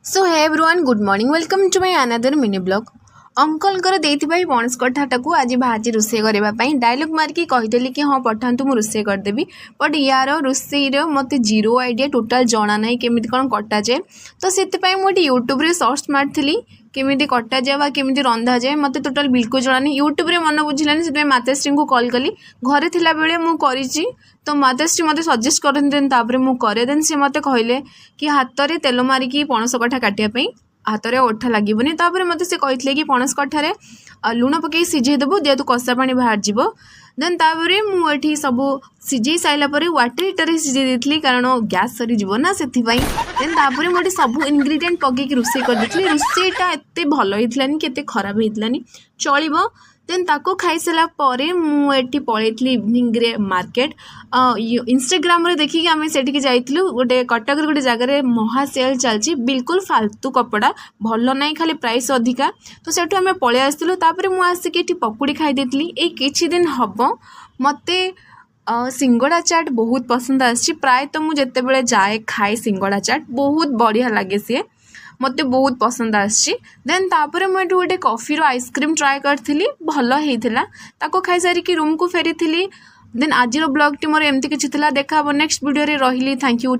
So hey everyone good morning welcome to my another mini blog अंकल देई पणस कठाटा को आज भाजी रोसे करने डायलॉग मारिकी कहीदेली कि हाँ पठातु मु रोसे करदेवी बट यार रोसईर मत जीरो आइडिया टोटाल जना ना केमी कौन कटा जाए तो से मुझे यूट्यूब रे सर्च मारी केमी कटा जाए केमी रंधा जाए मत टोटाल बिल्कुल जना नहीं यूट्यूब रे मन बुझलानी से माताश्री को कॉल कली घरे थिला बेले मु करिछि तो माताश्री मते सजेस्ट करते तापर मु करे देन से मते कहले कि हाथ रे तेल मारिकी पणस कठा काटिया हाथ में ओठा लगभग तापर मत से कहते कि पणस कठार लुण पकई सिझेदेबू जेहेतु कषा पानी बाहर जीव देन तापर मुझे सब सिझे सारापर वाटर हिटर सिझे देती कारण गैस सरीज ना से देन तापर मुझे सब इनग्रेडिएंट पकईकि रोसे करदेली रोसेटा एत भल होता के खराब होता चलो देन ताको खाई सारा परे मुझे पलैली इवनिंग रे मार्केट इंस्टाग्राम रे देखिए आम से जाइलु गोटे कटक गोटे जगार महा सेल चलती बिल्कुल फालतू कपड़ा भल ना खाली प्राइस अधिका तो सेठू आम पलि आसलु मुझे पकुड़ी खाई देती ये किछि दिन हम मते सिंगड़ा चाट बहुत पसंद आसी प्राय तो मुझे जिते जाए खाए सिंगड़ा चाट बहुत बढ़िया लगे सी मत बहुत पसंद आसी देन तापर मुझे गोटे कॉफी रो आइसक्रीम ट्राए करी भल होता खाई सारिकी रूम को फेरी देन आज ब्लॉग टी मोर एमती किसी देखा नेक्स्ट वीडियो रे रही थैंक यू।